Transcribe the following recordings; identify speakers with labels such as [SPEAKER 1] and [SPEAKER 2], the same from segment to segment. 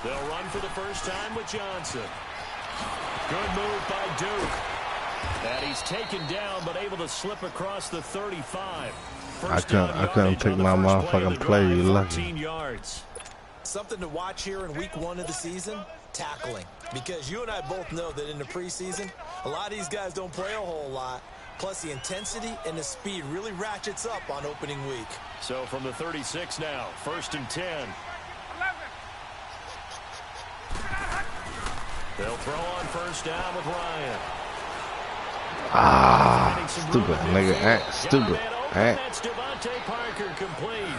[SPEAKER 1] They'll run for the first time with Johnson. Good move by Duke. And he's taken down, but able to slip across the 35.
[SPEAKER 2] I couldn't pick my motherfucking play. You lucky.
[SPEAKER 3] Yards. Something to watch here in week 1 of the season, tackling. Because you and I both know that in the preseason, a lot of these guys don't play a whole lot. Plus the intensity and the speed really ratchets up on opening week.
[SPEAKER 1] So from the 36 now, 1st and 10. They'll throw on first down with Ryan.
[SPEAKER 2] Ah, stupid nigga. Stupid. I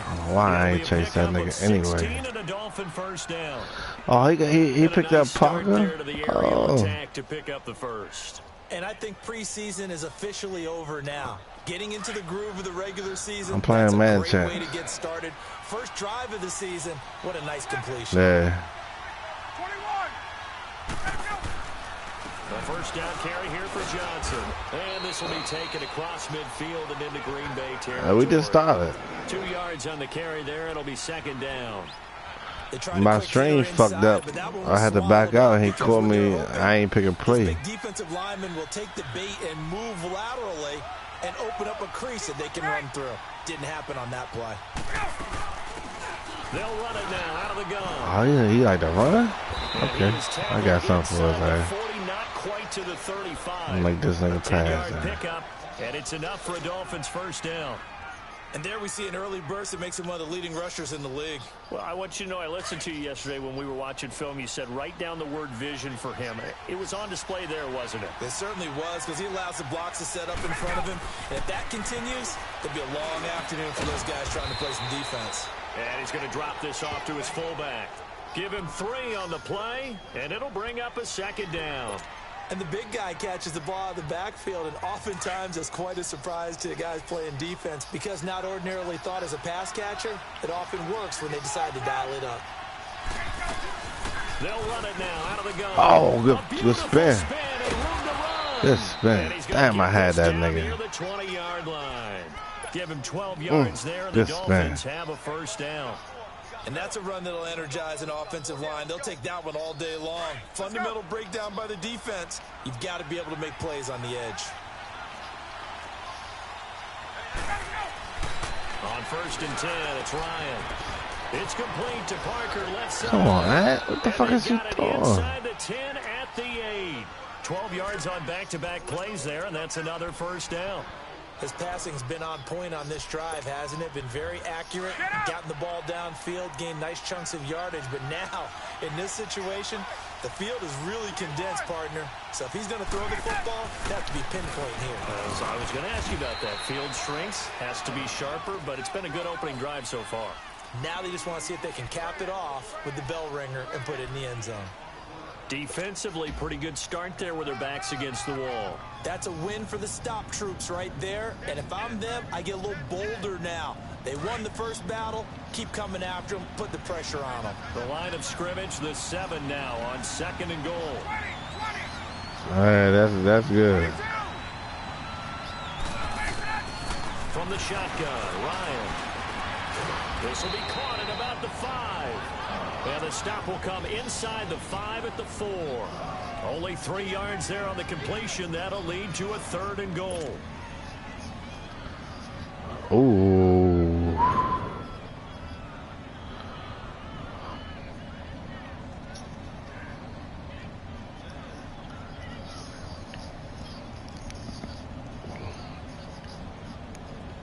[SPEAKER 2] don't know why I ain't chase that nigga anyway. Oh, he picked up Parker. Oh.
[SPEAKER 3] And I think preseason is officially over now. Getting into the groove of the regular season.
[SPEAKER 2] I'm playing man chat.
[SPEAKER 3] Way to get started. First drive of the season. What a nice completion.
[SPEAKER 2] Yeah.
[SPEAKER 1] The first down carry here for Johnson. And this will be taken across midfield and into Green Bay territory.
[SPEAKER 2] We just started.
[SPEAKER 1] 2 yards on the carry there. It'll be 2nd down.
[SPEAKER 2] My stream fucked up. I had to back out and he caught me. I ain't pick a play.
[SPEAKER 3] Big defensive lineman will take the bait and move laterally and open up a crease that they can run through. Didn't happen on that play.
[SPEAKER 1] They'll run it now out of the gun.
[SPEAKER 2] Oh, yeah, he like to run? Okay. I got something for us, man.
[SPEAKER 1] To the 35.
[SPEAKER 2] I'll make this nigga pass.
[SPEAKER 1] Pickup, and it's enough for a Dolphins first down.
[SPEAKER 3] And there we see an early burst that makes him one of the leading rushers in the league.
[SPEAKER 1] Well, I want you to know, I listened to you yesterday when we were watching film. You said write down the word vision for him. It was on display there, wasn't it?
[SPEAKER 3] It certainly was, because he allows the blocks to set up in front of him. And if that continues, it'll be a long afternoon for those guys trying to play some defense.
[SPEAKER 1] And he's going to drop this off to his fullback. Give him 3 on the play, and it'll bring up a 2nd down.
[SPEAKER 3] And the big guy catches the ball out of the backfield, and oftentimes it's quite a surprise to the guys playing defense, because not ordinarily thought as a pass catcher, it often works when they decide to dial it up.
[SPEAKER 1] They'll run it now out of the gun.
[SPEAKER 2] Oh, good spin. Good spin. Damn, I had that nigga.
[SPEAKER 1] The 20-yard line. Give him 12 yards there, and the Dolphins have a first down.
[SPEAKER 3] And that's a run that'll energize an offensive line. They'll take that one all day long. Fundamental breakdown by the defense. You've got to be able to make plays on the edge.
[SPEAKER 1] On 1st and 10, it's Ryan. It's complete to Parker, left side.
[SPEAKER 2] Come on, man. What the fuck is he doing?
[SPEAKER 1] Inside the 10 at the 8. 12 yards on back-to-back plays there, and that's another first down.
[SPEAKER 3] His passing's been on point on this drive, hasn't it? Been very accurate, gotten the ball downfield, gained nice chunks of yardage. But now, in this situation, the field is really condensed, partner. So if he's going to throw the football, it has to be pinpoint here.
[SPEAKER 1] So I was going to ask you about that. Field shrinks, has to be sharper, but it's been a good opening drive so far.
[SPEAKER 3] Now they just want to see if they can cap it off with the bell ringer and put it in the end zone.
[SPEAKER 1] Defensively, pretty good start there with their backs against the wall.
[SPEAKER 3] That's a win for the stop troops right there. And if I'm them, I get a little bolder now. They won the first battle. Keep coming after them. Put the pressure on them.
[SPEAKER 1] The line of scrimmage, the 7 now on 2nd and goal.
[SPEAKER 2] All right, that's good.
[SPEAKER 1] From the shotgun, Ryan. This will be caught at about the 5. And the stop will come inside the 5 at the 4. Only 3 yards there on the completion. That'll lead to a 3rd and goal.
[SPEAKER 2] Ooh.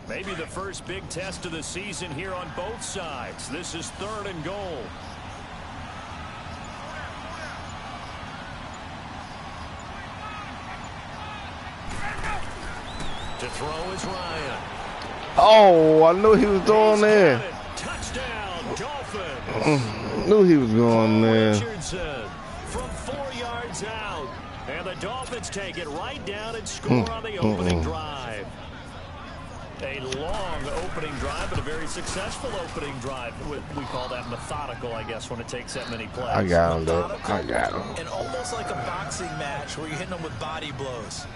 [SPEAKER 1] Maybe the first big test of the season here on both sides. This is 3rd and goal. To throw is Ryan.
[SPEAKER 2] Oh, I knew he was going there.
[SPEAKER 1] Touchdown, Dolphins.
[SPEAKER 2] Knew he was going there.
[SPEAKER 1] Richardson from 4 yards out. And the Dolphins take it right down and score on the opening drive. A long opening drive, but a very successful opening drive. We call that methodical, I guess, when it takes that many plays.
[SPEAKER 2] I got him, though. I got him.
[SPEAKER 3] And almost like a boxing match where you're hitting them with body blows.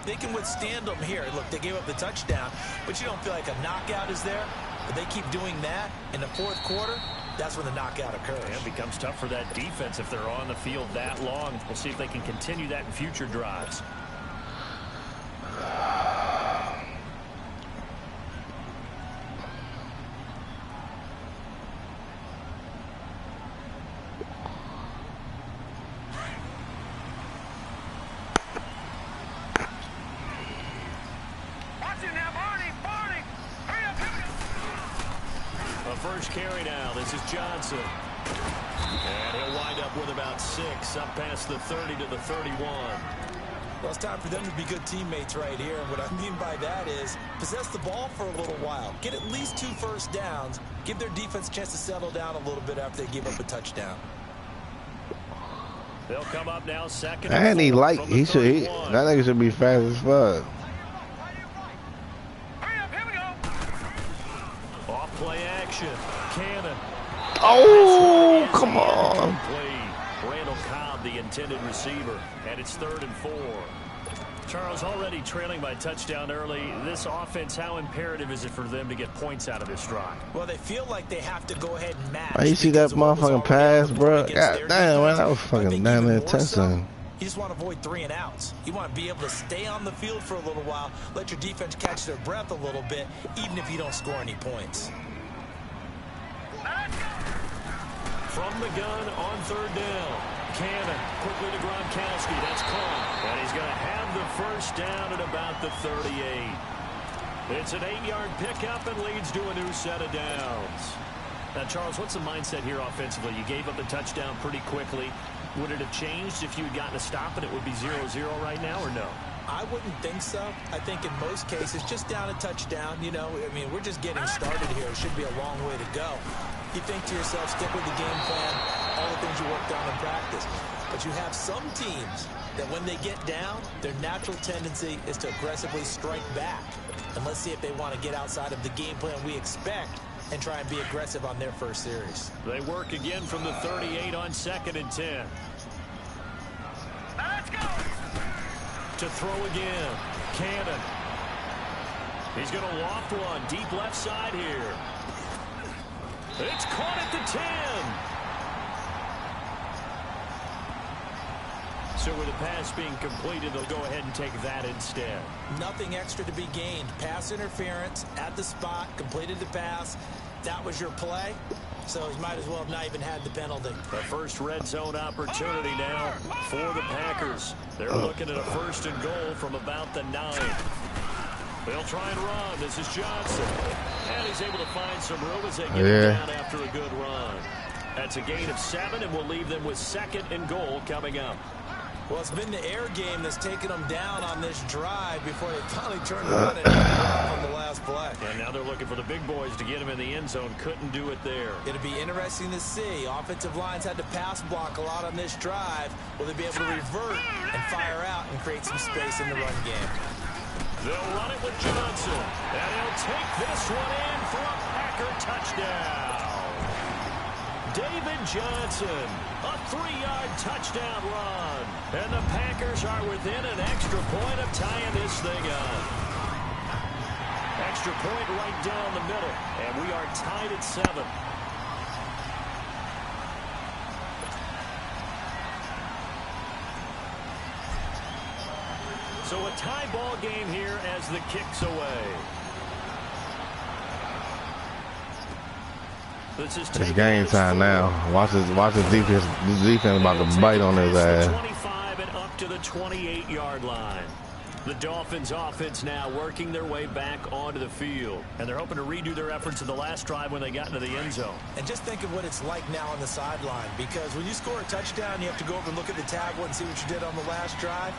[SPEAKER 3] They can withstand them here. Look, they gave up the touchdown, but you don't feel like a knockout is there. But they keep doing that in the 4th quarter. that's when the knockout occurs.
[SPEAKER 1] And it becomes tough for that defense if they're on the field that long. We'll see if they can continue that in future drives. First carry now. This is Johnson. And he'll wind up with about 6 up past the 30 to the 31.
[SPEAKER 3] Well, it's time for them to be good teammates right here. And what I mean by that is possess the ball for a little while. Get at least 2 first downs. Give their defense a chance to settle down a little bit after they give up a touchdown.
[SPEAKER 1] They'll come up now second.
[SPEAKER 2] And that nigga should be fast as fuck.
[SPEAKER 1] Play action. Cannon.
[SPEAKER 2] Oh, come on.
[SPEAKER 1] Randall Cobb, the intended receiver, and it's 3rd and 4. Charles, already trailing by touchdown early. This offense, how imperative is it for them to get points out of this drive?
[SPEAKER 3] Well, they feel like they have to go ahead and match.
[SPEAKER 2] Oh, you see that motherfucking pass, bro? God damn, man, that was fucking damn near touchdown.
[SPEAKER 3] You just want to avoid 3 and outs. You want to be able to stay on the field for a little while, let your defense catch their breath a little bit, even if you don't score any points.
[SPEAKER 1] From the gun on 3rd down. Cannon quickly to Gronkowski. That's caught. And he's going to have the first down at about the 38. It's an 8-yard pickup and leads to a new set of downs. Now, Charles, what's the mindset here offensively? You gave up the touchdown pretty quickly. Would it have changed if you had gotten a stop and it would be 0-0 right now, or no?
[SPEAKER 3] I wouldn't think so. I think in most cases, just down a touchdown, you know, I mean, we're just getting started here. It should be a long way to go. You think to yourself, stick with the game plan, all the things you worked on in practice. But you have some teams that when they get down, their natural tendency is to aggressively strike back. And let's see if they want to get outside of the game plan we expect and try and be aggressive on their first series.
[SPEAKER 1] They work again from the 38 on 2nd and 10. Let's go! To throw again. Cannon. He's going to loft one deep left side here. It's caught at the 10. So with the pass being completed, they'll go ahead and take that instead.
[SPEAKER 3] Nothing extra to be gained. Pass interference at the spot, completed the pass. That was your play. So he might as well have not even had the penalty.
[SPEAKER 1] The first red zone opportunity now for the Packers. They're looking at a 1st and goal from about the 9. They'll try and run. This is Johnson. And he's able to find some room as they get him down after a good run. That's a gain of 7, and we'll leave them with 2nd and goal coming up.
[SPEAKER 3] Well, it's been the air game that's taken them down on this drive before they finally turned around and on the last play.
[SPEAKER 1] And now they're looking for the big boys to get him in the end zone. Couldn't do it there.
[SPEAKER 3] It'll be interesting to see. Offensive lines had to pass block a lot on this drive. Will they be able to revert and fire out and create some space in the run game?
[SPEAKER 1] They'll run it with Johnson. And he'll take this one in for a Packer touchdown. David Johnson, a 3-yard touchdown run. And the Packers are within an extra point of tying this thing up. Extra point right down the middle. And we are tied at 7. So a tie ball game here as the kick's away.
[SPEAKER 2] It's game time now. Watch this defense. This defense about to bite on his ass.
[SPEAKER 1] 25 and up to the 28-yard line. The Dolphins offense now working their way back onto the field. And they're hoping to redo their efforts in the last drive when they got into the end zone.
[SPEAKER 3] And just think of what it's like now on the sideline. Because when you score a touchdown, you have to go over and look at the tablet and see what you did on the last drive.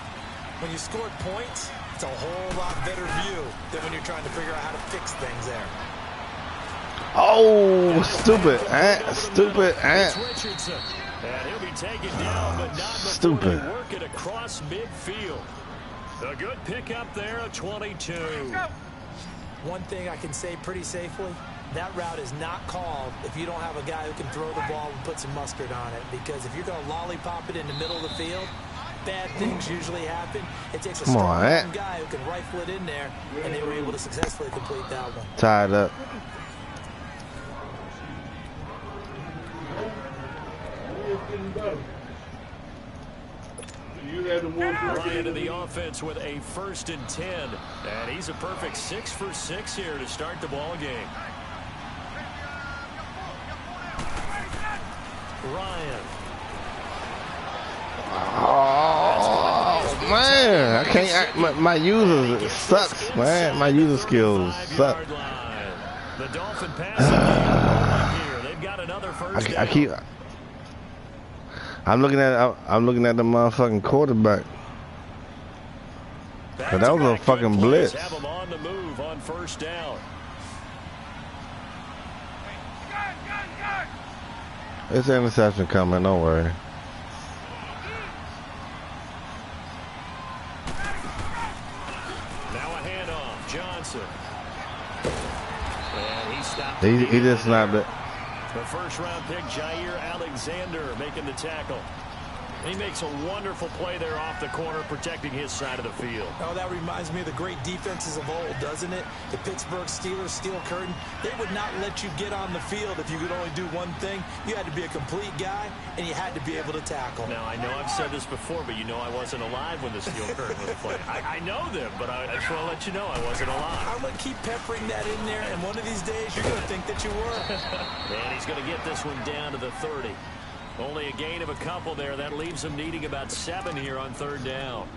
[SPEAKER 3] When you scored points, it's a whole lot better view than when you're trying to figure out how to fix things there.
[SPEAKER 2] Oh, stupid ant, stupid ant.
[SPEAKER 1] And he'll be taken down, but not before they work it across midfield. A good pickup there, a 22.
[SPEAKER 3] One thing I can say pretty safely, that route is not called if you don't have a guy who can throw the ball and put some mustard on it. Because if you're going to lollipop it in the middle of the field, bad things usually happen. It takes a strong guy who can rifle it in there, and they were able to successfully complete that one.
[SPEAKER 2] Tied up.
[SPEAKER 1] Ryan to the offense with a 1st and 10. And he's a perfect 6 for 6 here to start the ball game. Ryan.
[SPEAKER 2] Oh, man. I can't. My user sucks, man. My user skills suck.
[SPEAKER 1] The Dolphin pass here. They've got another first down.
[SPEAKER 2] I'm looking at the motherfucking quarterback. But that was a fucking blitz.
[SPEAKER 1] Have him on the move on 1st down.
[SPEAKER 2] It's an interception coming, don't worry.
[SPEAKER 1] Now a handoff, Johnson. And he stopped.
[SPEAKER 2] He just snapped it.
[SPEAKER 1] The 1st-round pick, Jair Alexander, making the tackle. He makes a wonderful play there off the corner, protecting his side of the field.
[SPEAKER 3] Oh, that reminds me of the great defenses of old, doesn't it? The Pittsburgh Steelers, Steel Curtain. They would not let you get on the field if you could only do one thing. You had to be a complete guy, and you had to be able to tackle.
[SPEAKER 1] Now, I know I've said this before, but you know I wasn't alive when the Steel Curtain was played. I know them, but I just want to let you know I wasn't alive.
[SPEAKER 3] I'm going to keep peppering that in there, and one of these days you're going to think that you were.
[SPEAKER 1] And he's going to get this one down to the 30. Only a gain of a couple there. That leaves them needing about 7 here on 3rd down.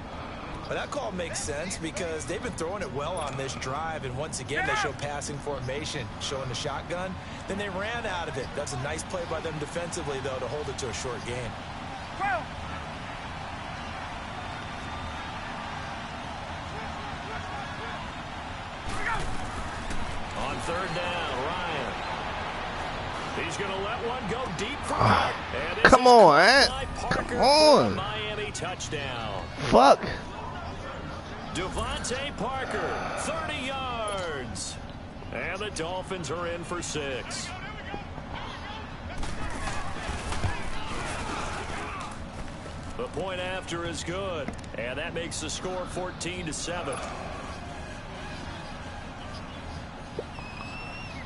[SPEAKER 3] But that call makes sense because they've been throwing it well on this drive, and once again they show passing formation, showing the shotgun. Then they ran out of it. That's a nice play by them defensively, though, to hold it to a short gain.
[SPEAKER 1] On 3rd down, Ryan. He's going to let one go deep for
[SPEAKER 2] come on, man. Come on.
[SPEAKER 1] Miami touchdown.
[SPEAKER 2] Fuck.
[SPEAKER 1] Devontae Parker, 30 yards. And the Dolphins are in for 6. The point after is good. And that makes the score 14-7.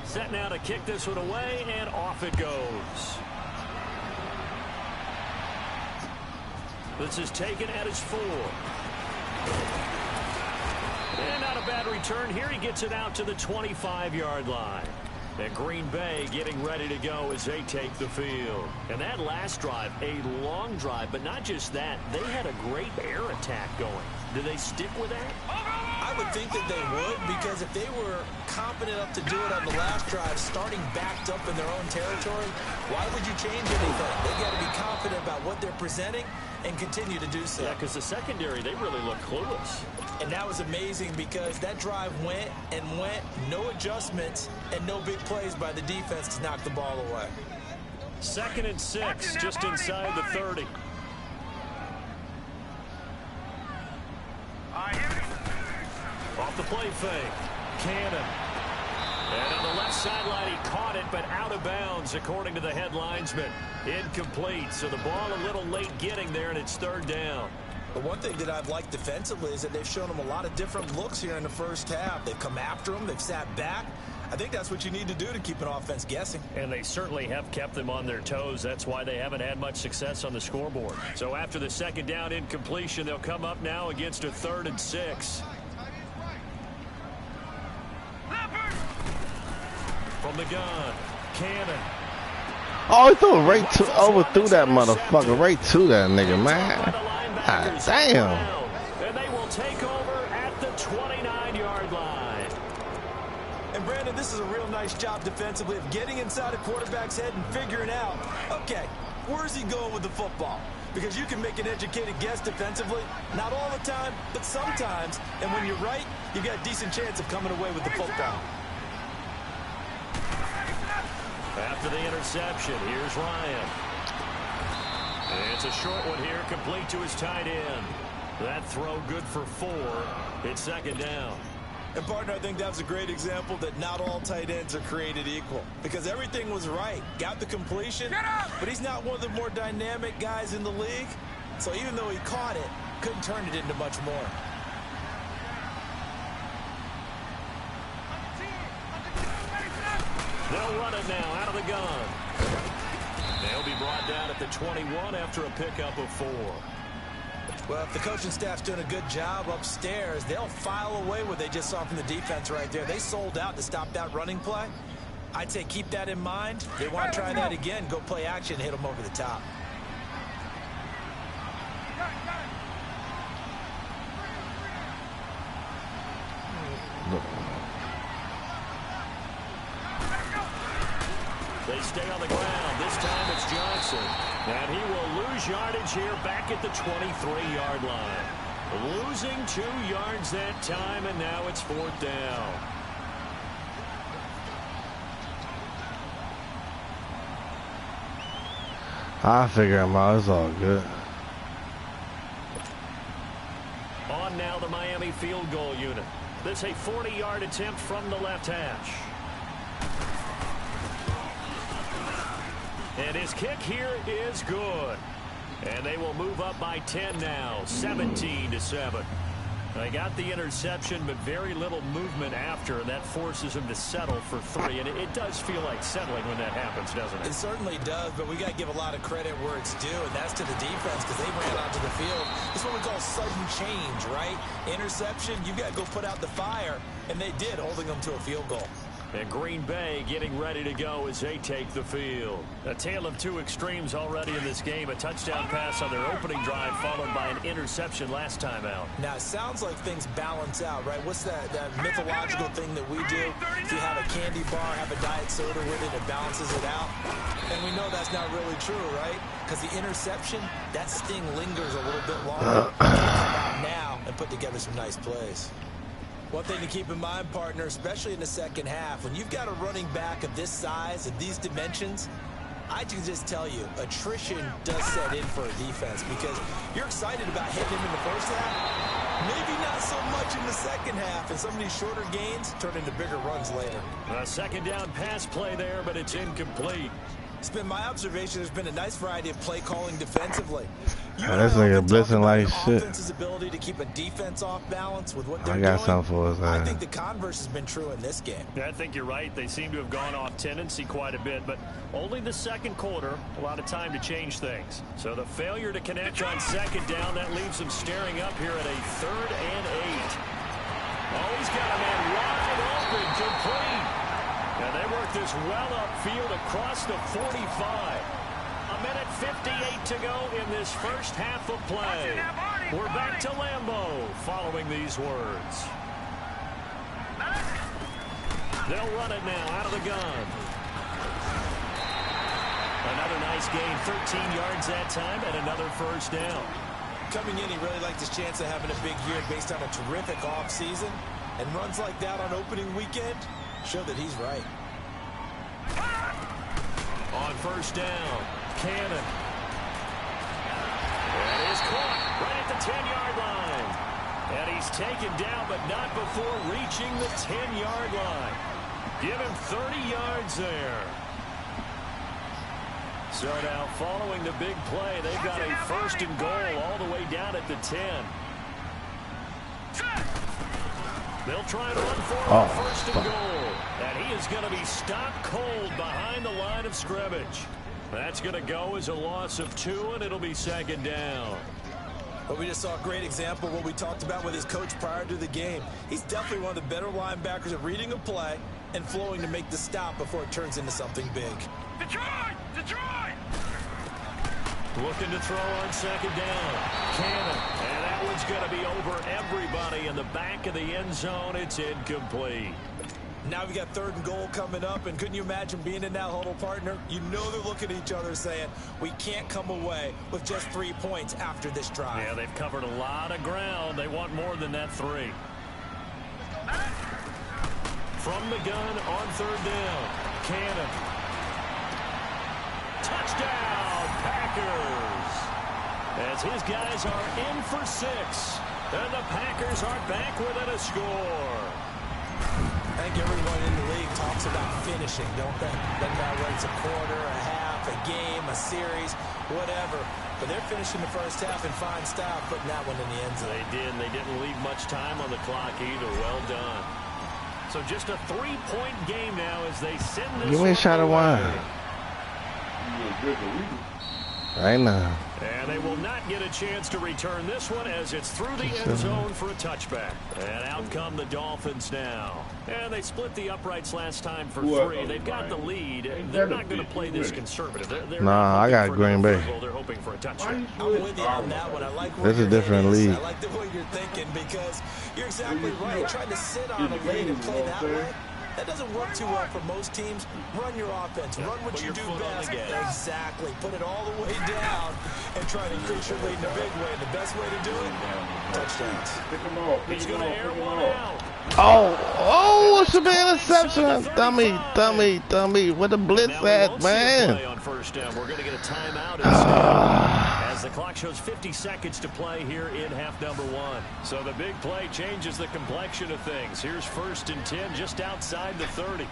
[SPEAKER 1] Set now to kick this one away, and off it goes. This is taken at his 4. And not a bad return here. He gets it out to the 25-yard line. And Green Bay getting ready to go as they take the field. And that last drive, a long drive, but not just that. They had a great air attack going. Do they stick with that?
[SPEAKER 3] I would think that they would, because if they were confident enough to do it on the last drive, starting backed up in their own territory, why would you change anything? They got to be confident about what they're presenting and continue to do so.
[SPEAKER 1] Yeah, because the secondary, they really look clueless.
[SPEAKER 3] And that was amazing because that drive went and went, no adjustments, and no big plays by the defense to knock the ball away.
[SPEAKER 1] 2nd and 6, just inside the 30. Off the play fake, Cannon. And on the left sideline, he caught it, but out of bounds, according to the head linesman. Incomplete, so the ball a little late getting there, and it's 3rd down.
[SPEAKER 3] But one thing that I've liked defensively is that they've shown them a lot of different looks here in the first half. They've come after them. They've sat back. I think that's what you need to do to keep an offense guessing.
[SPEAKER 1] And they certainly have kept them on their toes. That's why they haven't had much success on the scoreboard. So after the 2nd down incompletion, they'll come up now against a 3rd and 6. From the gun, Cannon.
[SPEAKER 2] Oh, he threw it right overthrew that motherfucker, right to that nigga, man. God damn.
[SPEAKER 1] And they will take over at the 29-yard line.
[SPEAKER 3] And Brandon, this is a real nice job defensively of getting inside a quarterback's head and figuring out, okay, where's he going with the football? Because you can make an educated guess defensively, not all the time, but sometimes. And when you're right, you got a decent chance of coming away with the football.
[SPEAKER 1] After the interception, here's Ryan. It's a short one here, complete to his tight end. That throw good for 4. It's 2nd down.
[SPEAKER 3] And, partner, I think that was a great example that not all tight ends are created equal. Because everything was right. Got the completion, but he's not one of the more dynamic guys in the league. So even though he caught it, couldn't turn it into much more.
[SPEAKER 1] They'll run it now out of the gun. They'll be brought down at the 21 after a pickup of 4.
[SPEAKER 3] Well, if the coaching staff's doing a good job upstairs, they'll file away what they just saw from the defense right there. They sold out to stop that running play. I'd say keep that in mind. They want to try that again. Go play action, hit them over the top.
[SPEAKER 1] They stay on the ground. This time it's Johnson. And he will lose yardage here back at the 23-yard line. Losing 2 yards that time, and now it's 4th down.
[SPEAKER 2] I figure him out. It's all good.
[SPEAKER 1] On now the Miami field goal unit. This a 40-yard attempt from the left hash. And his kick here is good. And they will move up by 10 now, 17-7. They got the interception, but very little movement after, and that forces him to settle for 3. And it does feel like settling when that happens, doesn't it?
[SPEAKER 3] It certainly does, but we got to give a lot of credit where it's due, and that's to the defense because they ran onto the field. It's what we call sudden change, right? Interception, you got to go put out the fire, and they did, holding them to a field goal.
[SPEAKER 1] And Green Bay getting ready to go as they take the field. A tale of 2 extremes already in this game. A touchdown pass on their opening drive followed by an interception last time out.
[SPEAKER 3] Now, it sounds like things balance out, right? What's that mythological thing that we do? If you have a candy bar, have a diet soda with it, it balances it out. And we know that's not really true, right? Because the interception, that sting lingers a little bit longer. Come out now and put together some nice plays. One thing to keep in mind, partner, especially in the second half, when you've got a running back of this size and these dimensions, I can just tell you, attrition does set in for a defense because you're excited about hitting him in the first half, maybe not so much in the second half, and some of these shorter gains turn into bigger runs later.
[SPEAKER 1] A second down pass play there, but it's incomplete.
[SPEAKER 3] It's been my observation there's been a nice variety of play calling defensively.
[SPEAKER 2] This nigga blitzing like shit.
[SPEAKER 3] Offense's ability to keep a defense off balance with what they're
[SPEAKER 2] I got
[SPEAKER 3] doing.
[SPEAKER 2] something for us.
[SPEAKER 3] I think the converse has been true in this game.
[SPEAKER 1] I think you're right. They seem to have gone off tendency quite a bit, but only the second quarter, a lot of time to change things. So the failure to connect on second down, that leaves them staring up here at a 3rd and 8. Oh, he's got a man wide open, complete. And they work this well upfield across the 45. A minute 58 to go in this first half of play. We're back to Lambeau following these words. They'll run it now out of the gun. Another nice gain, 13 yards that time, and another first down.
[SPEAKER 3] Coming in, he really liked his chance of having a big year based on a terrific offseason. And runs like that on opening weekend show that he's right.
[SPEAKER 1] On first down, Cannon. That is caught right at the 10-yard line. And he's taken down, but not before reaching the 10-yard line. Give him 30 yards there. So now, following the big play, they've got a 1st and goal all the way down at the 10. They'll try and run for it on 1st and goal. And he is going to be stopped cold behind the line of scrimmage. That's going to go as a loss of 2, and it'll be 2nd down.
[SPEAKER 3] But we just saw a great example of what we talked about with his coach prior to the game. He's definitely one of the better linebackers at reading a play and flowing to make the stop before it turns into something big.
[SPEAKER 4] Detroit! Detroit!
[SPEAKER 1] Looking to throw on 2nd down. Cannon. And that one's going to be over everybody in the back of the end zone. It's incomplete.
[SPEAKER 3] Now we got 3rd and goal coming up, and couldn't you imagine being in that huddle, partner? You know they're looking at each other saying, we can't come away with just 3 points after this drive.
[SPEAKER 1] Yeah, they've covered a lot of ground. They want more than that 3. From the gun on 3rd down. Cannon. Touchdown, Packers. As his guys are in for 6. And the Packers are back within a score.
[SPEAKER 3] I think everyone in the league talks about finishing, don't they? Doesn't matter whether it's a quarter, a half, a game, a series, whatever. But they're finishing the first half in fine style, putting that one in the end zone.
[SPEAKER 1] They did. They didn't leave much time on the clock either. Well done. So just a 3-point game now as they send this.
[SPEAKER 2] Give me a shot of wine. Right now.
[SPEAKER 1] And they will not get a chance to return this one as it's through the end zone for a touchback. And out come the Dolphins now. And they split the uprights last time for 3. They've got the lead. They're not going to play this conservative.
[SPEAKER 2] Nah, I got Green Bay.
[SPEAKER 1] They're hoping for a touchdown.
[SPEAKER 3] I'm with you on that one. I like
[SPEAKER 2] this is a different league.
[SPEAKER 3] I like the way you're thinking because you're exactly right. Trying to sit on a lead and play that way, that doesn't work too well for most teams. Run your offense. Run what you do best. Exactly. Put it all the way down and try to increase your lead in a big way. And the best way to do it, touchdowns.
[SPEAKER 1] He's going to air one out.
[SPEAKER 2] Oh, it should be an interception. Dummy. What the blitz at, man?
[SPEAKER 1] On first down. We're going to get a timeout as the clock shows 50 seconds to play here in half number 1. So the big play changes the complexion of things. Here's 1st and 10 just outside the 30.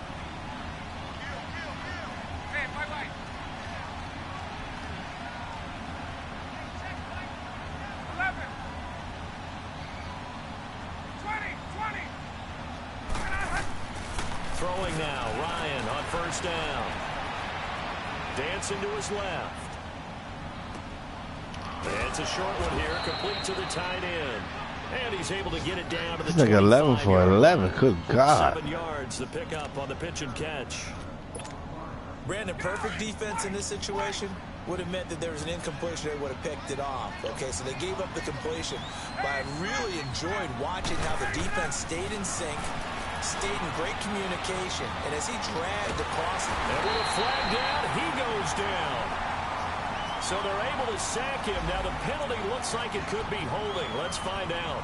[SPEAKER 1] Throwing now, Ryan on first down. Dancing to his left. It's a short one here, complete to the tight end. And he's able to get it down to the 25
[SPEAKER 2] like 11 for 11. Good God.
[SPEAKER 1] 7 yards, the pickup on the pitch and catch.
[SPEAKER 3] Brandon, perfect defense in this situation would have meant that there was an incompletion. They would have picked it off. Okay, so they gave up the completion. But I really enjoyed watching how the defense stayed in sync, stayed in great communication, and as he dragged across it.
[SPEAKER 1] And with a flag down, he goes down. So they're able to sack him. Now the penalty looks like it could be holding. Let's find out.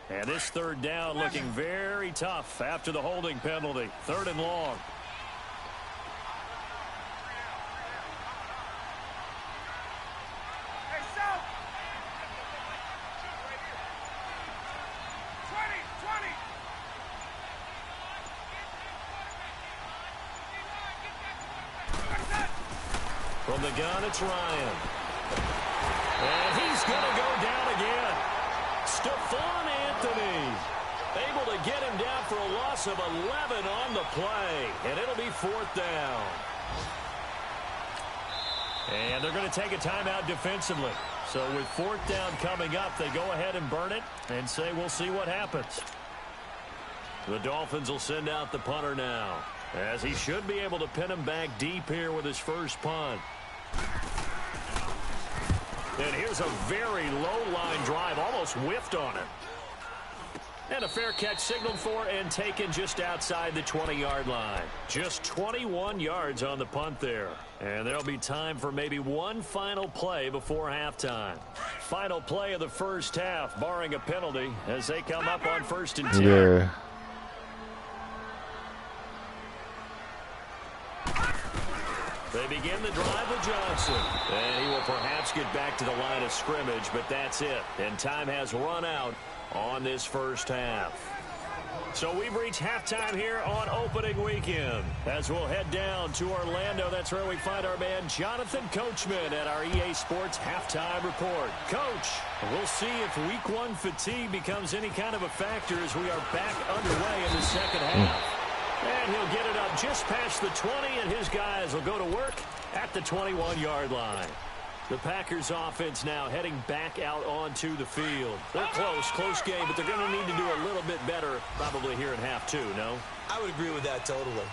[SPEAKER 1] And this 3rd down looking very tough after the holding penalty. 3rd and long. From the gun, it's Ryan. And he's going to go down again. Stephon Anthony able to get him down for a loss of 11 on the play. And it'll be 4th down. And they're going to take a timeout defensively. So with 4th down coming up, they go ahead and burn it and say we'll see what happens. The Dolphins will send out the punter now, as he should be able to pin him back deep here with his first punt. And here's a very low-line drive, almost whiffed on it. And a fair catch signaled for and taken just outside the 20-yard line. Just 21 yards on the punt there. And there'll be time for maybe one final play before halftime. Final play of the first half, barring a penalty, as they come up on 1st and 10.
[SPEAKER 2] Yeah.
[SPEAKER 1] They begin the drive with Johnson. And he will perhaps get back to the line of scrimmage, but that's it. And time has run out on this first half. So we've reached halftime here on opening weekend. As we'll head down to Orlando, that's where we find our man Jonathan Coachman at our EA Sports Halftime Report. Coach, we'll see if Week 1 fatigue becomes any kind of a factor as we are back underway in the second half. And he'll get it up just past the 20, and his guys will go to work at the 21-yard line. The Packers offense now heading back out onto the field. They're close game, but they're going to need to do a little bit better probably here in half 2, no?
[SPEAKER 3] I would agree with that totally.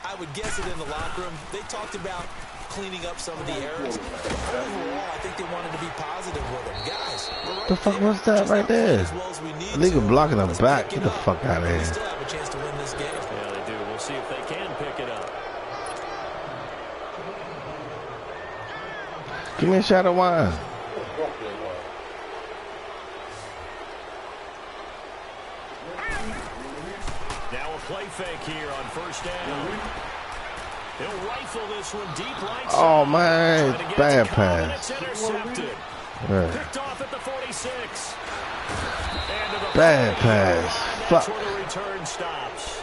[SPEAKER 3] I would guess it in the locker room. They talked about cleaning up some of the errors. Overall, I think they wanted to be positive with them. Guys,
[SPEAKER 2] what the fuck was that right there? Legal blocking the back. Get the fuck out of here.
[SPEAKER 3] They still have a chance to win this game.
[SPEAKER 1] Yeah, they do. We'll see if they can pick it up.
[SPEAKER 2] Give me a shot of wine.
[SPEAKER 1] Now a play fake here on first down. He'll rifle this one deep right side.
[SPEAKER 2] Oh, man. Bad pass.
[SPEAKER 1] It's intercepted.
[SPEAKER 2] Yeah.
[SPEAKER 1] Picked off at the 46. And to the
[SPEAKER 2] Bad pass.
[SPEAKER 1] That's
[SPEAKER 2] Fuck.
[SPEAKER 1] where the return stops.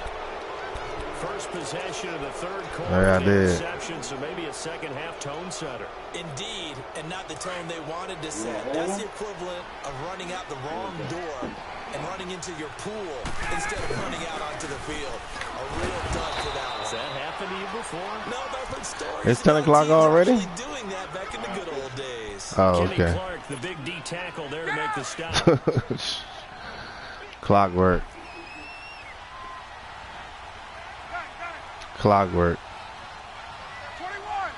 [SPEAKER 1] First possession of the third quarter.
[SPEAKER 2] Yeah, I did.
[SPEAKER 1] Interception, so maybe a second-half tone setter.
[SPEAKER 3] Indeed, and not the tone they wanted to set. That's the equivalent of running out the wrong door and running into your pool instead of running out onto the field. A real dud for that one.
[SPEAKER 1] Has that happened to you before?
[SPEAKER 3] No, but I've heard stories.
[SPEAKER 2] It's 10 o'clock
[SPEAKER 3] teams
[SPEAKER 2] already?
[SPEAKER 3] actually doing that back in the good old days.
[SPEAKER 2] Oh,
[SPEAKER 1] Kenny
[SPEAKER 2] okay.
[SPEAKER 1] Clark, the big D tackle there to make the stop.
[SPEAKER 2] Clockwork. Clockwork.
[SPEAKER 4] 21.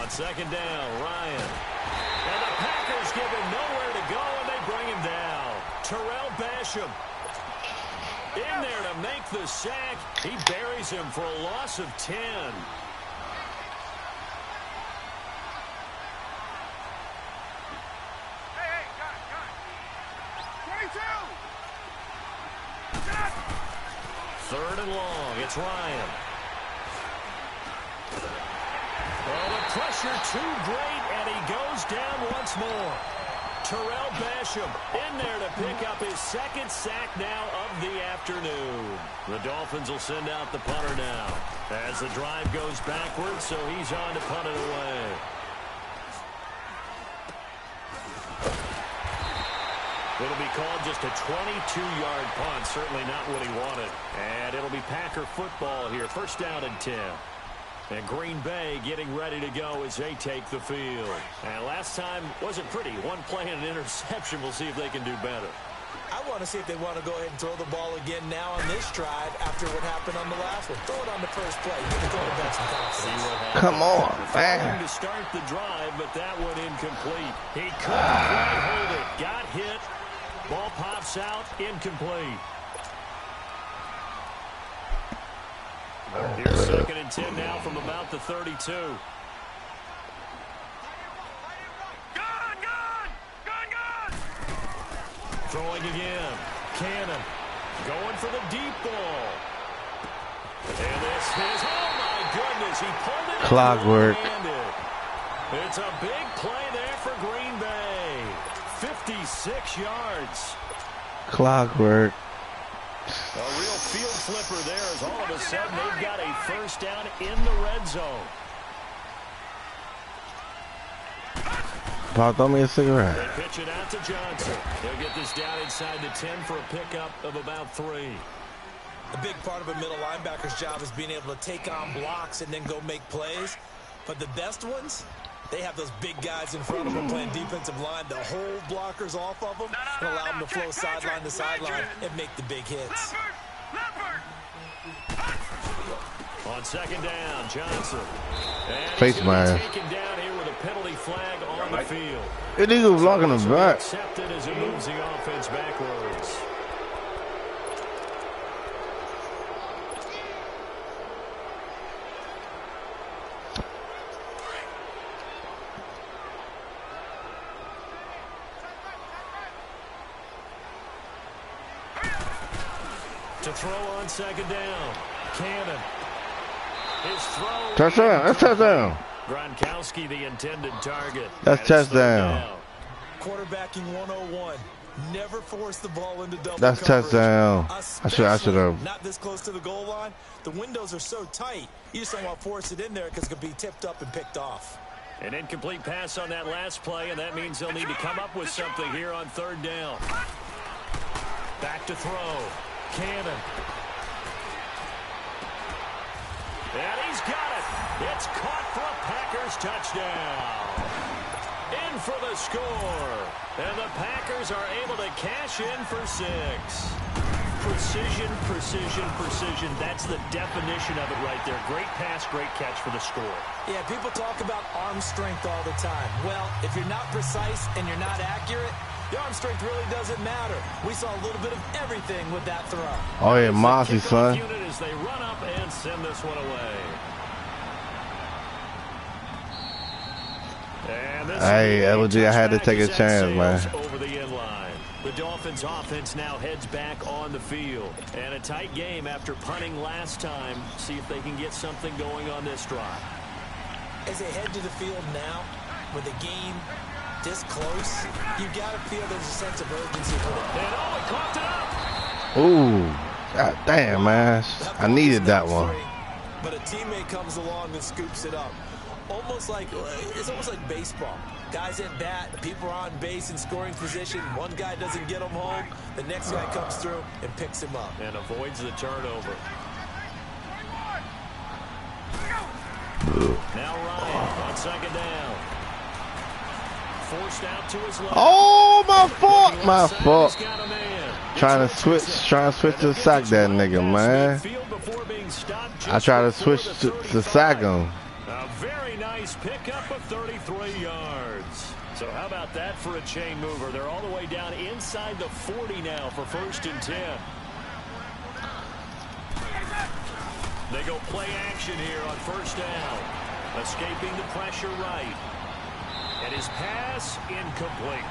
[SPEAKER 1] On second down, Ryan. And the Packers give him nowhere to go, and they bring him down. Terrell Basham in there to make the sack. He buries him for a loss of 10.
[SPEAKER 4] Hey, got it. 22.
[SPEAKER 1] Third and long. It's Ryan. Oh, the pressure too great, and he goes down once more. Terrell Basham in there to pick up his second sack now of the afternoon. The Dolphins will send out the punter now as the drive goes backwards, so he's on to punt it away. It'll be called just a 22-yard punt, certainly not what he wanted. And it'll be Packer football here, first down and 10. And Green Bay getting ready to go as they take the field. And last time wasn't pretty. One play and an interception. We'll see if they can do better.
[SPEAKER 3] I want to see if they want to go ahead and throw the ball again now on this drive after what happened on the last one. Throw it on the first play. Give the quarterback some confidence.
[SPEAKER 2] Come on, man.
[SPEAKER 1] To start the drive, but that one incomplete. He couldn't quite hold it. Got hit. Ball pops out. Incomplete. Here's second and 10 now from about the 32.
[SPEAKER 4] Gun!
[SPEAKER 1] Throwing again. Cannon. Going for the deep ball. And this is, oh my goodness, he pulled it.
[SPEAKER 2] Clockwork.
[SPEAKER 1] It's a big play there for Green Bay. 56 yards.
[SPEAKER 2] Clockwork.
[SPEAKER 1] A real field flipper there as all of a sudden they've got a first down in the red zone.
[SPEAKER 2] Paul, throw me a cigarette.
[SPEAKER 1] They pitch it out to Johnson. They'll get this down inside the 10 for a pickup of about 3.
[SPEAKER 3] A big part of a middle linebacker's job is being able to take on blocks and then go make plays. But the best ones, they have those big guys in front of them playing defensive line to hold blockers off of them and allow them to flow sideline to sideline and make the big hits.
[SPEAKER 1] On second down, Johnson. And
[SPEAKER 2] Face man.
[SPEAKER 1] taken down here with a penalty flag on the field.
[SPEAKER 2] Illegal blocking the back.
[SPEAKER 1] Accepted as it moves the offense backwards. To throw on second down. Cannon. His throw.
[SPEAKER 2] Touchdown. That's touchdown.
[SPEAKER 1] Gronkowski, the intended target.
[SPEAKER 2] That's
[SPEAKER 1] And it's
[SPEAKER 2] touchdown.
[SPEAKER 1] third down.
[SPEAKER 3] Quarterbacking 101. Never force the ball into double
[SPEAKER 2] That's
[SPEAKER 3] coverage.
[SPEAKER 2] touchdown. I should
[SPEAKER 3] Especially
[SPEAKER 2] have.
[SPEAKER 3] not this close to the goal line. The windows are so tight. You just don't want to force it in there because it could be tipped up and picked off.
[SPEAKER 1] An incomplete pass on that last play, and that means they'll need to come up with something here on third down. Back to throw. Cannon. And he's got it. It's caught for a Packers touchdown. In for the score. And the Packers are able to cash in for 6. Precision, precision, precision. That's the definition of it right there. Great pass, great catch for the score.
[SPEAKER 3] Yeah, people talk about arm strength all the time. Well, if you're not precise and you're not accurate, the arm strength really doesn't matter. We saw a little bit of everything with that throw.
[SPEAKER 2] Oh yeah, Mossy, son.
[SPEAKER 1] Unit as they run up and send this one away. And this
[SPEAKER 2] Hey, LG, I had to take a
[SPEAKER 1] touchback
[SPEAKER 2] chance,
[SPEAKER 1] is
[SPEAKER 2] man.
[SPEAKER 1] sails over the end line. The Dolphins offense now heads back on the field. And a tight game after punting last time. See if they can get something going on this drive.
[SPEAKER 3] As they head to the field now, with the game this close, you got to feel there's a sense of urgency for them.
[SPEAKER 1] And oh, it coughed it up.
[SPEAKER 2] Ooh, God damn, man. I needed that one.
[SPEAKER 3] But a teammate comes along and scoops it up. It's almost like baseball. Guys at bat, people are on base in scoring position. One guy doesn't get him home. The next guy comes through and picks him up.
[SPEAKER 1] And avoids the turnover. Now Ryan on second down. Forced out to his left.
[SPEAKER 2] Oh, my fault. My fault. Trying to switch to sack that nigga, man. I try to switch to sack him.
[SPEAKER 1] A very nice pickup of 33 yards. So how about that for a chain mover? They're all the way down inside the 40 now for 1st and 10. They go play action here on 1st down. Escaping the pressure right. And his pass incomplete.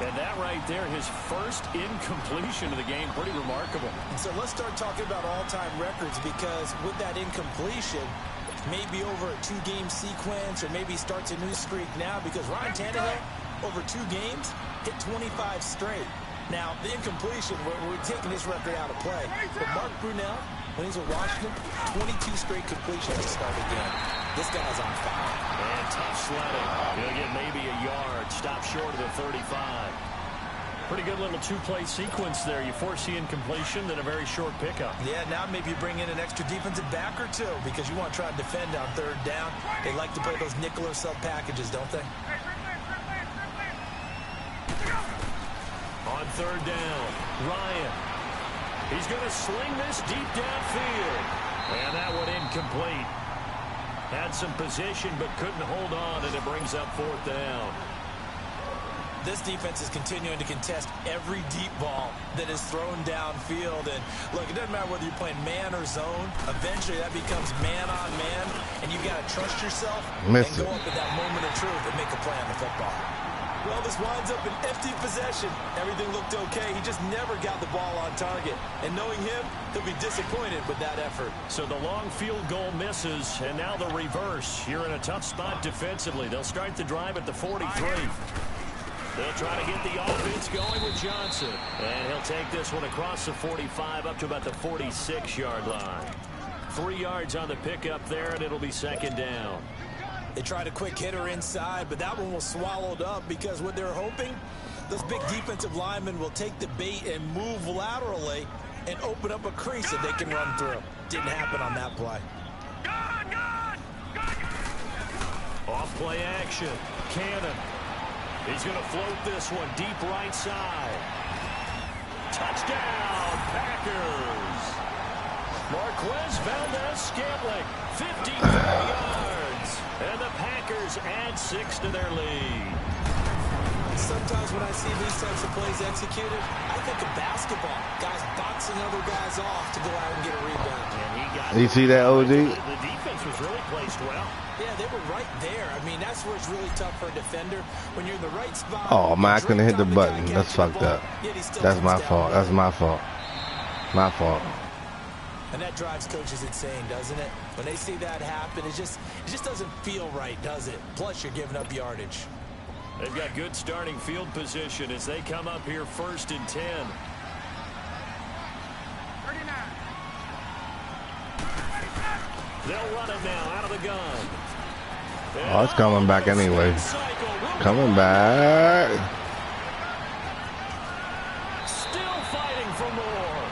[SPEAKER 1] And that right there, his first incompletion of the game, pretty remarkable.
[SPEAKER 3] And so let's start talking about all-time records, because with that incompletion, maybe over a 2-game sequence, or maybe starts a new streak now, because Ryan Tannehill, over 2 games, hit 25 straight. Now, the incompletion, we're taking this record out of play. But Mark Brunell, when he's with Washington, 22 straight completions to start a game. This guy's on fire.
[SPEAKER 1] And tough sledding. He'll get maybe a yard. Stop short of the 35. Pretty good little 2-play sequence there. You force the incompletion, then a very short pickup.
[SPEAKER 3] Yeah, now maybe you bring in an extra defensive back or two, because you want to try to defend on 3rd down. They like to play those nickel or sub packages, don't they?
[SPEAKER 1] On 3rd down, Ryan. He's going to sling this deep downfield. And that one incomplete. Had some position but couldn't hold on, and it brings up 4th down.
[SPEAKER 3] This defense is continuing to contest every deep ball that is thrown downfield. And look, it doesn't matter whether you're playing man or zone. Eventually that becomes man on man, and you got to trust yourself and go up at that moment of truth and make a play on the football. Well, this winds up an empty possession. Everything looked okay. He just never got the ball on target. And knowing him, he'll be disappointed with that effort.
[SPEAKER 1] So the long field goal misses, and now the reverse. You're in a tough spot defensively. They'll start the drive at the 43. They'll try to get the offense going with Johnson. And he'll take this one across the 45 up to about the 46-yard line. 3 yards on the pickup there, and it'll be 2nd down.
[SPEAKER 3] They tried a quick hitter inside, but that one was swallowed up, because what they're hoping, those big defensive linemen will take the bait and move laterally and open up a crease that they can run through. Didn't happen on that play.
[SPEAKER 1] Off play action. Cannon. He's going to float this one deep right side. Touchdown, Packers. Marquez Valdez-Scantling, 54 yards. And the Packers add 6 to their lead.
[SPEAKER 3] Sometimes when I see these types of plays executed, I think of basketball. Guys boxing other guys off to go out and get a rebound.
[SPEAKER 1] And he got
[SPEAKER 2] you see that, OG?
[SPEAKER 1] The defense was really placed well.
[SPEAKER 3] Yeah, they were right there. I mean, that's where it's really tough for a defender. When you're in the right spot.
[SPEAKER 2] Oh, man, I couldn't hit the button. That's fucked up. That's my fault. That's my fault. My fault.
[SPEAKER 3] And that drives coaches insane, doesn't it? When they see that happen, it just doesn't feel right, does it? Plus, you're giving up yardage.
[SPEAKER 1] They've got good starting field position as they come up here 1st and 10.
[SPEAKER 4] 39.
[SPEAKER 1] They'll run it now out of the gun.
[SPEAKER 2] Oh, it's coming back anyway. Coming back.
[SPEAKER 1] Still fighting for more.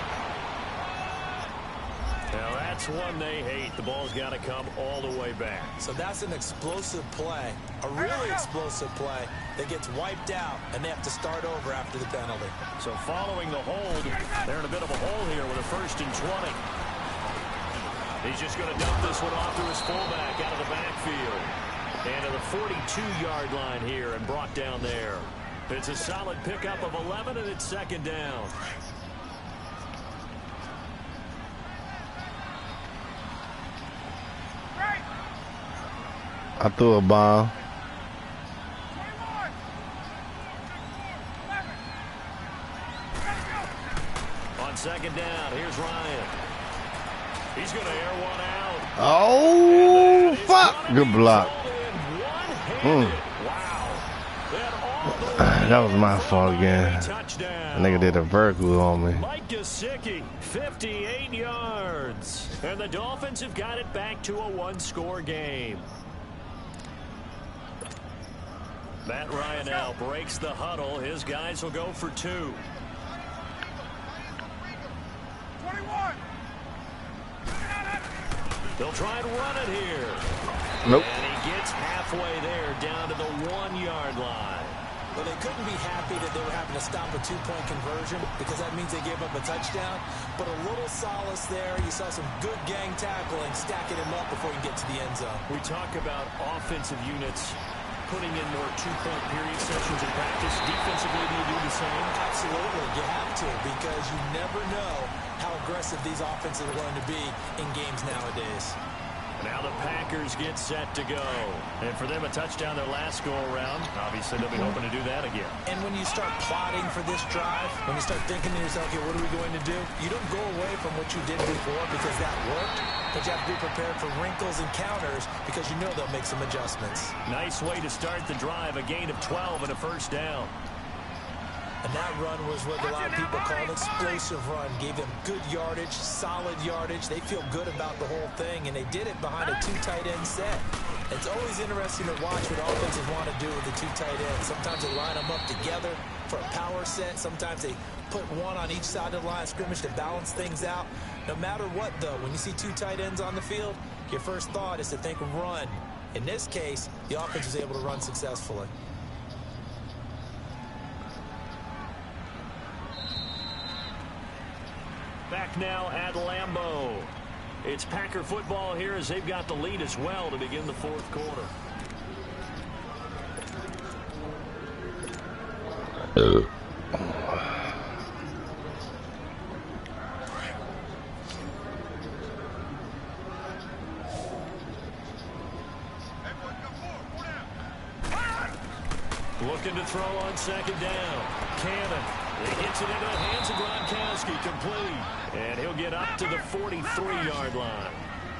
[SPEAKER 1] Now that's one they hate. The ball's got to come all the way back.
[SPEAKER 3] So that's an explosive play, a really explosive play that gets wiped out, and they have to start over after the penalty.
[SPEAKER 1] So following the hold, they're in a bit of a hole here with a 1st and 20. He's just going to dump this one off to his fullback out of the backfield. And to the 42-yard line here and brought down there. It's a solid pickup of 11, and it's 2nd down.
[SPEAKER 2] I threw a bomb.
[SPEAKER 4] 21.
[SPEAKER 1] On 2nd down, here's Ryan. He's going to air one out.
[SPEAKER 2] Oh, fuck. Good block. That was my fault again. That nigga did a vertical on me.
[SPEAKER 1] Might Gesicki, 58 yards. And the Dolphins have got it back to a one-score game. Matt Ryan now breaks the huddle. His guys will go for 2.
[SPEAKER 4] 21.
[SPEAKER 1] They'll try and run it here.
[SPEAKER 2] Nope.
[SPEAKER 1] And he gets halfway there down to the 1-yard line.
[SPEAKER 3] Well, they couldn't be happy that they were having to stop a 2-point conversion because that means they gave up a touchdown. But a little solace there. You saw some good gang tackling, stacking him up before he can get to the end zone.
[SPEAKER 1] We talk about offensive units putting in more 2-point period sessions in practice. Defensively, do you do the same?
[SPEAKER 3] Absolutely. You have to because you never know how aggressive these offenses are going to be in games nowadays.
[SPEAKER 1] Now the Packers get set to go. And for them, a touchdown their last go-around. Obviously, they'll be hoping to do that again.
[SPEAKER 3] And when you start plotting for this drive, when you start thinking to yourself, okay, what are we going to do? You don't go away from what you did before because that worked. But you have to be prepared for wrinkles and counters because you know they'll make some adjustments.
[SPEAKER 1] Nice way to start the drive. A gain of 12 and a first down.
[SPEAKER 3] And that run was what a lot of people call an explosive run. Gave them good yardage, solid yardage. They feel good about the whole thing, and they did it behind a 2 tight end set. It's always interesting to watch what offenses want to do with the 2 tight ends. Sometimes they line them up together for a power set. Sometimes they put one on each side of the line of scrimmage to balance things out. No matter what, though, when you see 2 tight ends on the field, your first thought is to think run. In this case, the offense was able to run successfully.
[SPEAKER 1] Back now at Lambeau. It's Packer football here as they've got the lead as well to begin the fourth quarter. Looking to throw on second down. Cannon. He gets it into the hands of Gronkowski, complete. And he'll get up to the 43-yard line.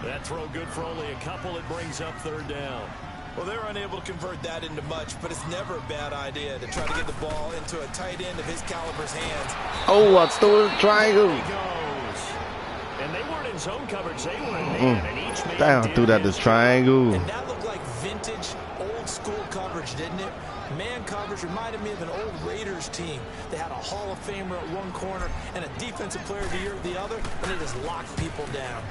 [SPEAKER 1] That throw good for only a couple. It brings up third down.
[SPEAKER 3] Well, they're unable to convert that into much, but it's never a bad idea to try to get the ball into a tight end of his caliber's hands.
[SPEAKER 2] Oh, I threw a triangle.
[SPEAKER 1] He goes. And they weren't in zone coverage. They were in man, and each man
[SPEAKER 2] Damn, threw that to triangle.
[SPEAKER 3] And that looked like vintage, old-school coverage, didn't it? Man coverage reminded me of an old Raiders team. They had a Hall of Famer at one corner and a defensive player of the year at the other, and they just locked people down.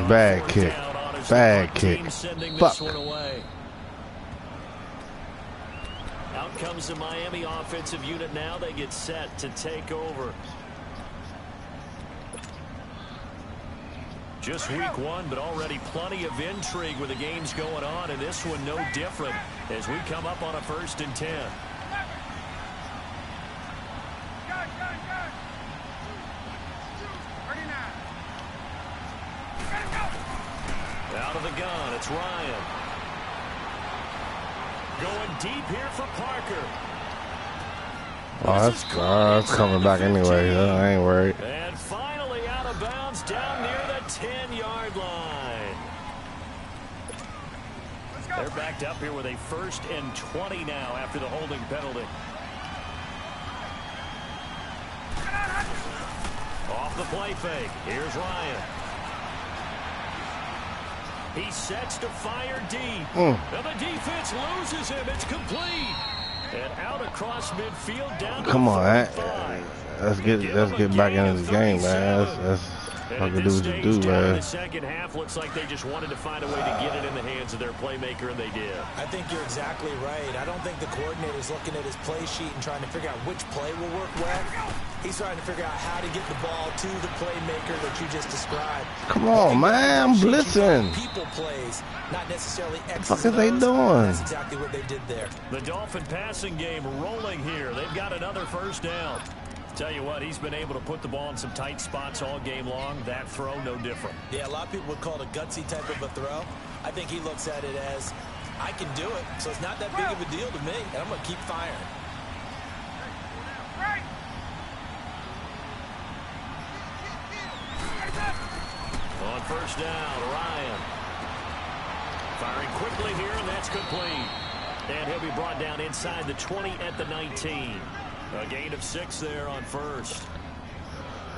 [SPEAKER 2] Bad kick. Bad kick. Fuck.
[SPEAKER 1] Out comes the Miami offensive unit now. They get set to take over. Just week 1, but already plenty of intrigue with the games going on, and this one no different as we come up on a 1st and 10. Out of the gun, it's Ryan. Going deep here for Parker.
[SPEAKER 2] Oh, that's coming back anyway. I ain't worried.
[SPEAKER 1] And finally out of bounds down near the 10-yard line. They're backed up here with a 1st and 20 now after the holding penalty. Off the play fake. Here's Ryan. He sets to fire deep. And the defense loses him. It's complete. And out across midfield down to
[SPEAKER 2] Come on, man.
[SPEAKER 1] 45.
[SPEAKER 2] Let's get back into the game, man. Let's fucking do what you do, man.
[SPEAKER 1] The second half looks like they just wanted to find a way to get it in the hands of their playmaker, and they did.
[SPEAKER 3] I think you're exactly right. I don't think the coordinator's looking at his play sheet and trying to figure out which play will work well. He's trying to figure out how to get the ball to the playmaker that you just described.
[SPEAKER 2] Come on, man. I'm blitzing.
[SPEAKER 3] People plays, not necessarily X's.
[SPEAKER 2] What the fuck are they doing?
[SPEAKER 3] That's exactly what they did there.
[SPEAKER 1] The Dolphin passing game rolling here. They've got another first down. Tell you what, he's been able to put the ball in some tight spots all game long. That throw, no different.
[SPEAKER 3] Yeah, a lot of people would call it a gutsy type of a throw. I think he looks at it as, I can do it, so it's not that big of a deal to me, and I'm going to keep firing.
[SPEAKER 1] On first down, Ryan. Firing quickly here, and that's complete. And he'll be brought down inside the 20 at the 19. A gain of 6 there on first.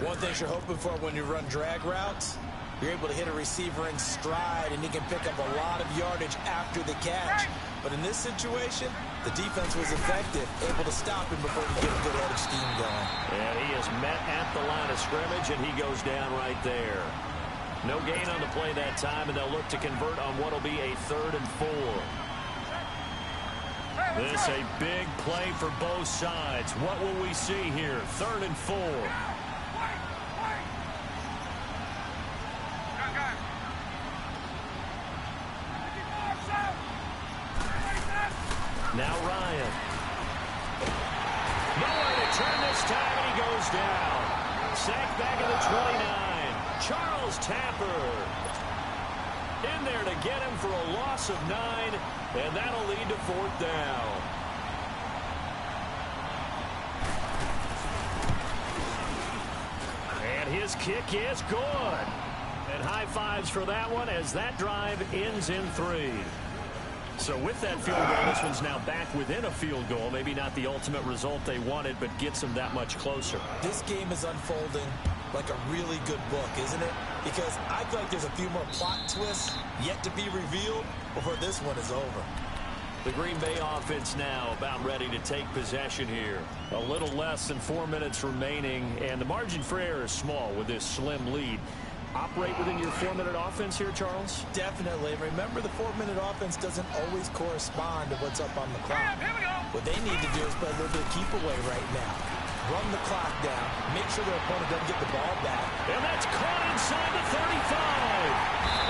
[SPEAKER 3] One thing you're hoping for when you run drag routes, you're able to hit a receiver in stride, and he can pick up a lot of yardage after the catch. But in this situation, the defense was effective, able to stop him before he get a good head of steam going.
[SPEAKER 1] And he is met at the line of scrimmage, and he goes down right there. No gain on the play that time, and they'll look to convert on what will be a 3rd and 4. This a big play for both sides. What will we see here? 3rd and 4. Now Ryan. Nowhere to turn this time, and he goes down. Sacked back at the 29. Charles Tapper in there to get him for a loss of 9, and that'll lead to 4th down. And his kick is good. And high fives for that one as that drive ends in 3. So with that field goal, this one's now back within a field goal. Maybe not the ultimate result they wanted, but gets them that much closer.
[SPEAKER 3] This game is unfolding like a really good book, isn't it? Because I feel like there's a few more plot twists yet to be revealed before this one is over.
[SPEAKER 1] The Green Bay offense now about ready to take possession here. A little less than 4 minutes remaining, and the margin for error is small with this slim lead. Operate within your 4-minute offense here, Charles?
[SPEAKER 3] Definitely. Remember, the 4-minute offense doesn't always correspond to what's up on the clock. What they need to do is play a little bit of keep away right now. Run the clock down. Make sure their opponent doesn't get the ball back.
[SPEAKER 1] And that's caught inside the 35.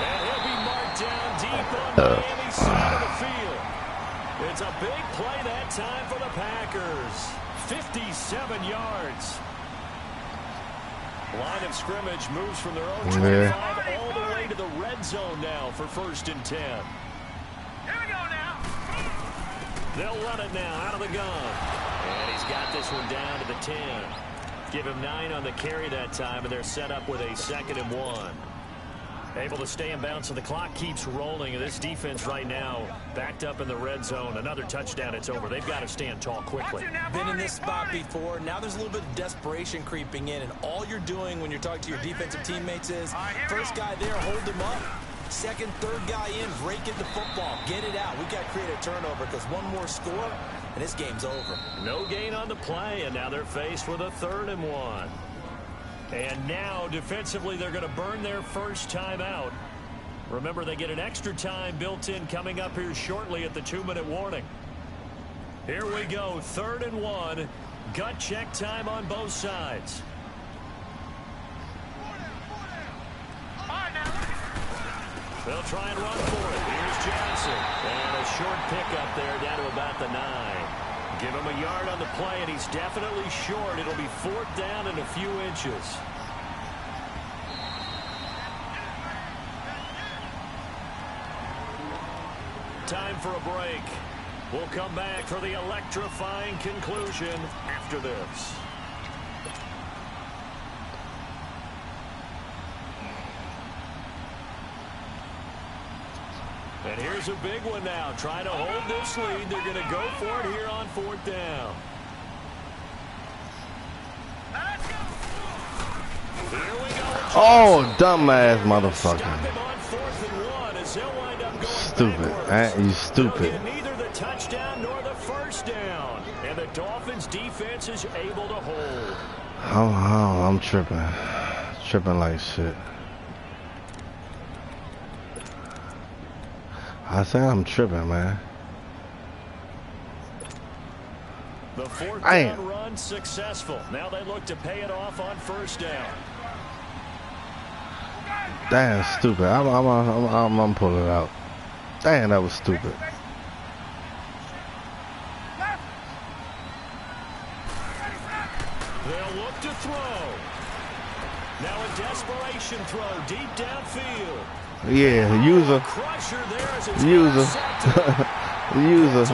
[SPEAKER 1] And he'll be marked down deep on Miami's side of the field. It's a big play that time for the Packers. 57 yards. Line of scrimmage moves from their own 25 all the way to the red zone now for 1st and 10.
[SPEAKER 4] Here we go now.
[SPEAKER 1] They'll run it now out of the gun. And he's got this one down to the 10. Give him 9 on the carry that time, and they're set up with a 2nd and 1. Able to stay in bounds, so the clock keeps rolling. And this defense right now backed up in the red zone. Another touchdown, it's over. They've got to stand tall quickly.
[SPEAKER 3] Been in this spot before. Now there's a little bit of desperation creeping in. And all you're doing when you're talking to your defensive teammates is, first guy there, hold him up. Second, third guy in, break it the football. Get it out. We've got to create a turnover because one more score, and this game's over.
[SPEAKER 1] No gain on the play, and now they're faced with a 3rd and 1. And now, defensively, they're going to burn their first time out. Remember, they get an extra time built in coming up here shortly at the 2-minute warning. Here we go, 3rd and 1. Gut check time on both sides. They'll try and run for it. Here's Johnson. And a short pickup there down to about the 9. Give him a yard on the play, and he's definitely short. It'll be 4th down in a few inches. Time for a break. We'll come back for the electrifying conclusion after this. And here's a big one now. Trying to hold this lead. They're going to go for it here on 4th down. Here we go.
[SPEAKER 2] Oh, dumbass motherfucker. Stupid. You stupid.
[SPEAKER 1] Neither the touchdown nor the first down. And the Dolphins defense is able to hold.
[SPEAKER 2] I'm tripping. Tripping like shit. I said I'm tripping, man.
[SPEAKER 1] The 4th down run successful. Now they look to pay it off on 1st down.
[SPEAKER 2] Damn, stupid. I'm pulling it out. Damn, that was stupid.
[SPEAKER 1] They'll look to throw. Now a desperation throw deep downfield.
[SPEAKER 2] Yeah, user.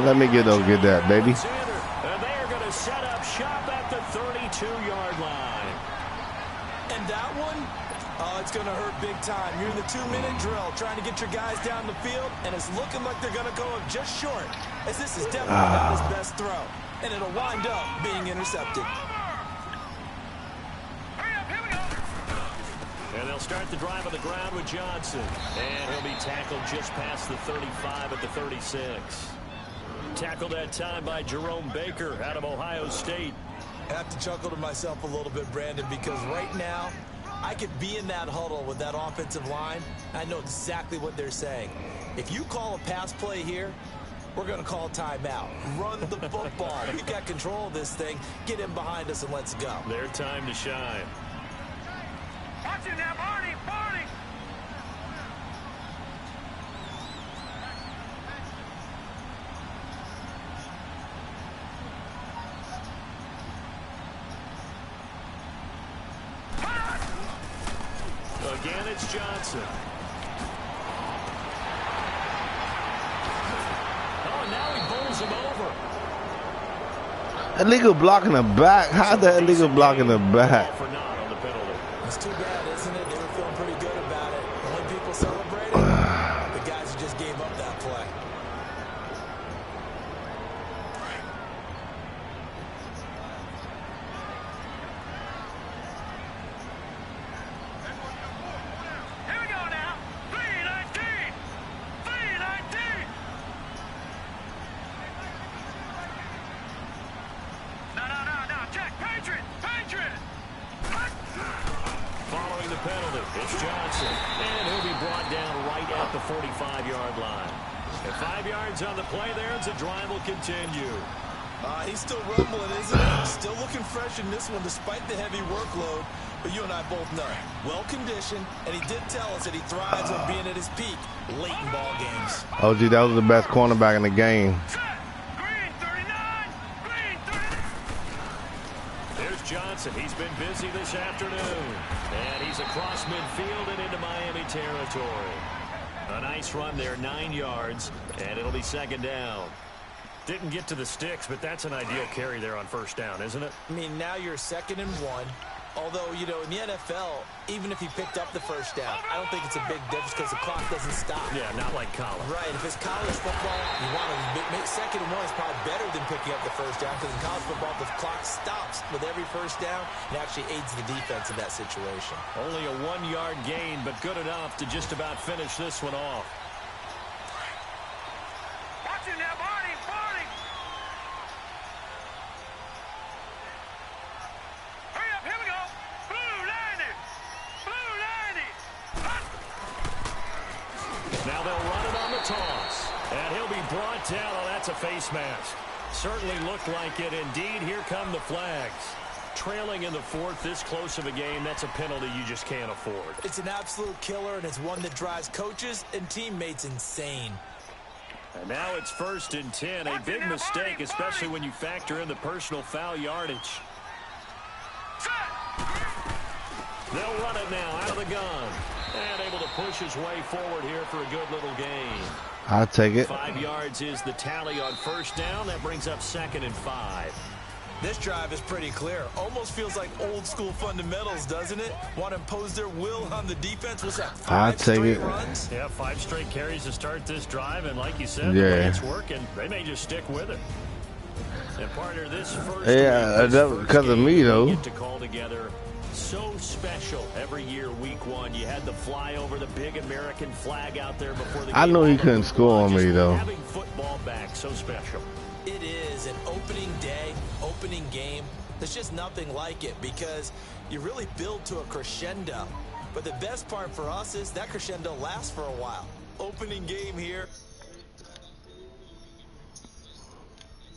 [SPEAKER 2] Let me get that, baby.
[SPEAKER 1] And they are going to set up shop at the 32-yard line.
[SPEAKER 3] And that one, it's going to hurt big time. You're in the 2-minute drill, trying to get your guys down the field, and it's looking like they're going to go up just short, as this is definitely not his best throw. And it'll wind up being intercepted.
[SPEAKER 4] Hurry up, here we go.
[SPEAKER 1] start the drive on the ground with Johnson. And he'll be tackled just past the 35 at the 36. Tackled that time by Jerome Baker out of Ohio State.
[SPEAKER 3] I have to chuckle to myself a little bit, Brandon, because right now I could be in that huddle with that offensive line. I know exactly what they're saying. If you call a pass play here, we're going to call timeout. Run the football. We've got control of this thing. Get in behind us and let's go.
[SPEAKER 1] Their time to shine.
[SPEAKER 4] Watch it now, Barney, Barney.
[SPEAKER 1] Again, it's Johnson. Oh, and now he bowls him over.
[SPEAKER 2] Illegal block in the back. How's that illegal block in the back?
[SPEAKER 1] For not on the penalty.
[SPEAKER 3] It's too bad, isn't it? They were feeling pretty good about it. When people celebrated, the guys who just gave up that play.
[SPEAKER 4] Here we go now. 319. 319. No. Check. Patriot. Patriot.
[SPEAKER 1] Following the penalty, it's Johnson. And he'll be brought down right at the 45-yard line. At 5 yards on the play there, as the drive will continue.
[SPEAKER 3] He's still rumbling, isn't he? Still looking fresh in this one despite the heavy workload. But you and I both know, well-conditioned, and he did tell us that he thrives on being at his peak late in ball games.
[SPEAKER 2] Oh, gee, that was the best cornerback in the game.
[SPEAKER 4] Set. Green 39. Green 39.
[SPEAKER 1] There's Johnson. He's been busy this afternoon. And he's across midfield and into Miami territory. A nice run there, 9 yards, and it'll be second down. Didn't get to the sticks, but that's an ideal carry there on first down, isn't it?
[SPEAKER 3] I mean, now you're 2nd and 1. Although, you know, in the NFL, even if he picked up the first down, I don't think it's a big difference because the clock doesn't stop.
[SPEAKER 1] Yeah, not like college.
[SPEAKER 3] Right. If it's college football, you want to 2nd and 1 is probably better than picking up the first down because in college football, the clock stops with every first down. It actually aids the defense in that situation.
[SPEAKER 1] Only a 1-yard gain, but good enough to just about finish this one off.
[SPEAKER 4] Watch it now, Barney, Barney. Hurry up, here we go. Blue 90. Blue 90.
[SPEAKER 1] Now they'll run it on the toss. And he'll be brought down. Oh, that's a face mask. Certainly looked like it. Indeed, here come the flags. Trailing in the 4th, this close of a game, that's a penalty you just can't afford.
[SPEAKER 3] It's an absolute killer, and it's one that drives coaches and teammates insane.
[SPEAKER 1] And now it's 1st and 10. A big mistake, especially when you factor in the personal foul yardage.
[SPEAKER 4] Set.
[SPEAKER 1] They'll run it now out of the gun. And able to push his way forward here for a good little gain.
[SPEAKER 2] I'll take it.
[SPEAKER 1] 5 yards is the tally on first down. That brings up 2nd and 5.
[SPEAKER 3] This drive is pretty clear. Almost feels like old school fundamentals, doesn't it? Want to impose their will on the defense. What's that, 5 straight runs?
[SPEAKER 1] Yeah, 5 straight carries to start this drive. And like you said,
[SPEAKER 2] yeah,
[SPEAKER 1] it's working. They may just stick with it. And partner, this first
[SPEAKER 2] because of me, though.
[SPEAKER 1] Get to call together so special every year, week 1. You had the flyover, the big American flag out there before the game.
[SPEAKER 2] I know he couldn't score on me, though.
[SPEAKER 1] Having football back, so special.
[SPEAKER 3] It is an opening day, opening game. There's just nothing like it because you really build to a crescendo. But the best part for us is that crescendo lasts for a while. Opening game here,